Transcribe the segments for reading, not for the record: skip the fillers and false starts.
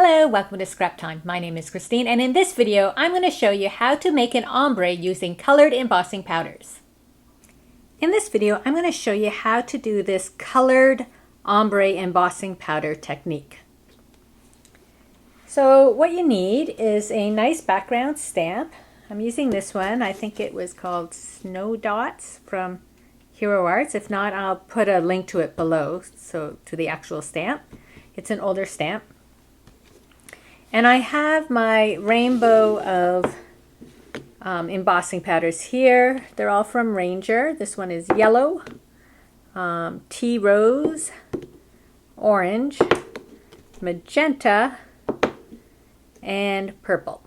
Hello, welcome to Scrap Time. My name is Christine, and in this video I'm going to show you how to make an ombre using colored embossing powders. In this video I'm going to show you how to do this colored ombre embossing powder technique. So what you need is a nice background stamp. I'm using this one. I think it was called Snow Dots from Hero Arts. If not, I'll put a link to it below, so to the actual stamp. It's an older stamp. And I have my rainbow of embossing powders here. They're all from Ranger. This one is yellow, tea rose, orange, magenta, and purple.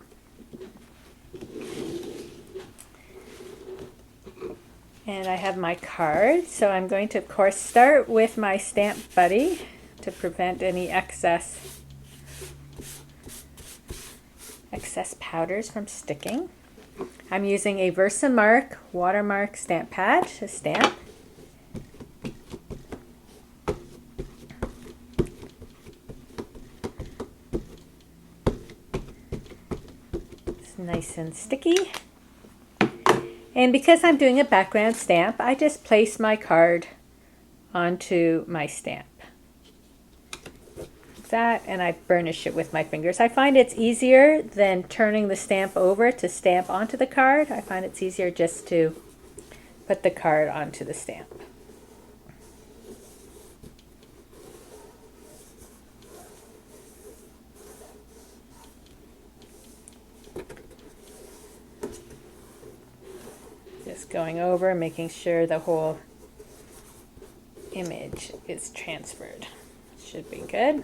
And I have my card, so I'm going to, of course, start with my Stamp Buddy to prevent any excess powders from sticking. I'm using a Versamark watermark stamp pad to stamp. It's nice and sticky. And because I'm doing a background stamp, I just place my card onto my stamp. That, and I burnish it with my fingers. I find it's easier than turning the stamp over to stamp onto the card. I find it's easier just to put the card onto the stamp. Just going over, making sure the whole image is transferred. Should be good.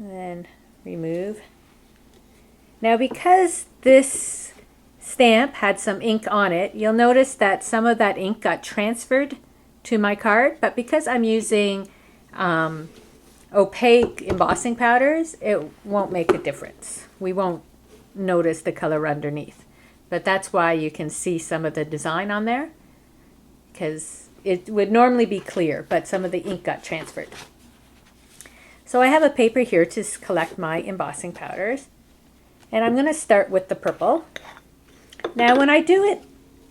And then remove. Now, because this stamp had some ink on it, you'll notice that some of that ink got transferred to my card, but because I'm using opaque embossing powders, it won't make a difference. We won't notice the color underneath, but that's why you can see some of the design on there, because it would normally be clear, but some of the ink got transferred. So I have a paper here to collect my embossing powders, and I'm going to start with the purple. Now when I do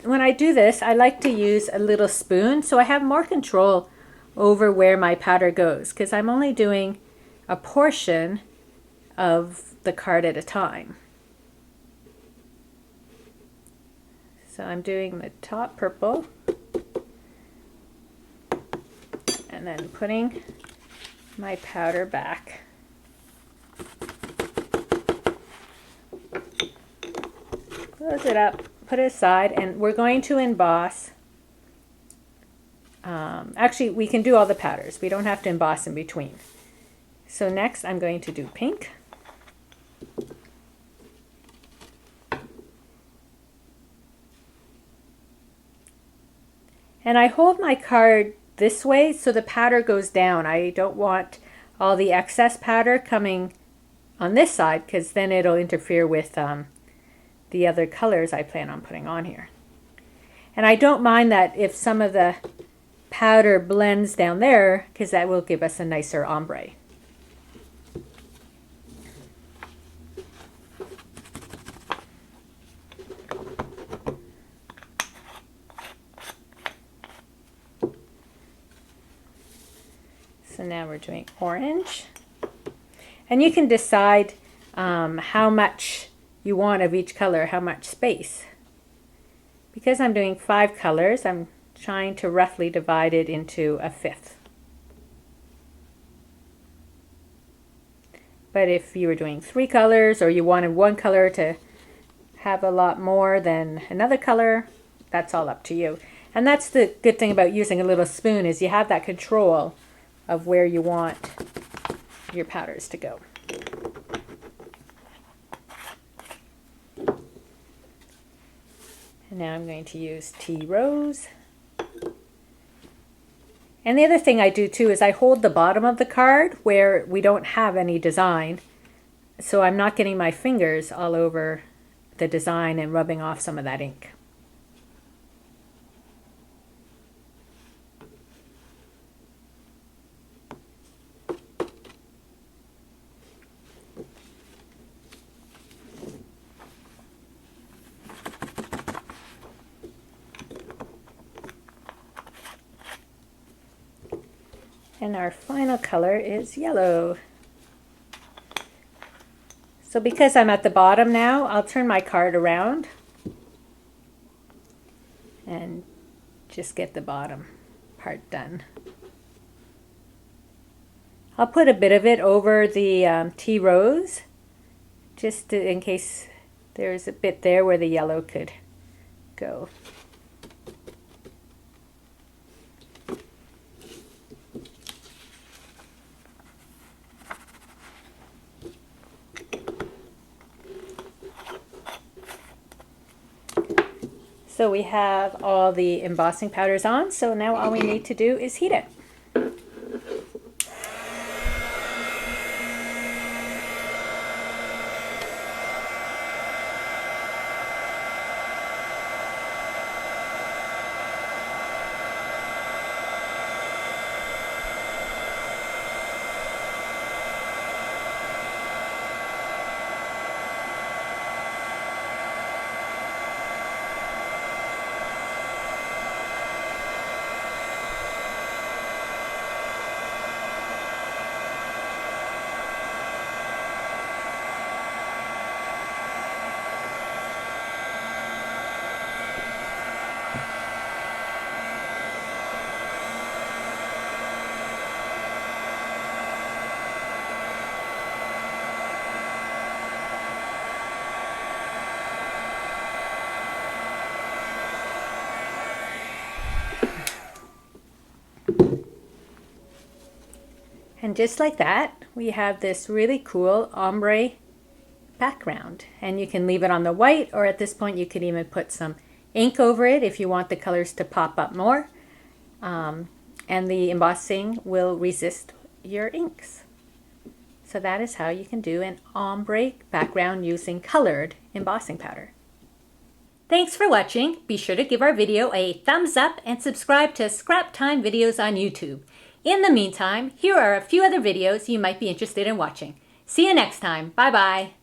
this, I like to use a little spoon so I have more control over where my powder goes, because I'm only doing a portion of the card at a time. So I'm doing the top purple and then putting my powder back. Close it up, put it aside, and we're going to emboss. Actually, we can do all the powders. We don't have to emboss in between. So next I'm going to do pink. And I hold my card this way so the powder goes down. I don't want all the excess powder coming on this side, because then it'll interfere with the other colors I plan on putting on here. And I don't mind that if some of the powder blends down there, because that will give us a nicer ombre. So now we're doing orange. And you can decide how much you want of each color, how much space. Because I'm doing 5 colors, I'm trying to roughly divide it into a fifth. But if you were doing 3 colors, or you wanted one color to have a lot more than another color, that's all up to you. And that's the good thing about using a little spoon, is you have that control of where you want your powders to go. And now I'm going to use tea rose. And the other thing I do too is I hold the bottom of the card where we don't have any design, so I'm not getting my fingers all over the design and rubbing off some of that ink. And our final color is yellow. So because I'm at the bottom now, I'll turn my card around and just get the bottom part done. I'll put a bit of it over the tea rose, just in case there's a bit there where the yellow could go. So we have all the embossing powders on, so now all we need to do is heat it. And just like that, we have this really cool ombre background. And you can leave it on the white, or at this point you could even put some ink over it if you want the colors to pop up more. And the embossing will resist your inks. So that is how you can do an ombre background using colored embossing powder. Thanks for watching. Be sure to give our video a thumbs up and subscribe to Scrap Time videos on YouTube. In the meantime, here are a few other videos you might be interested in watching. See you next time. Bye-bye.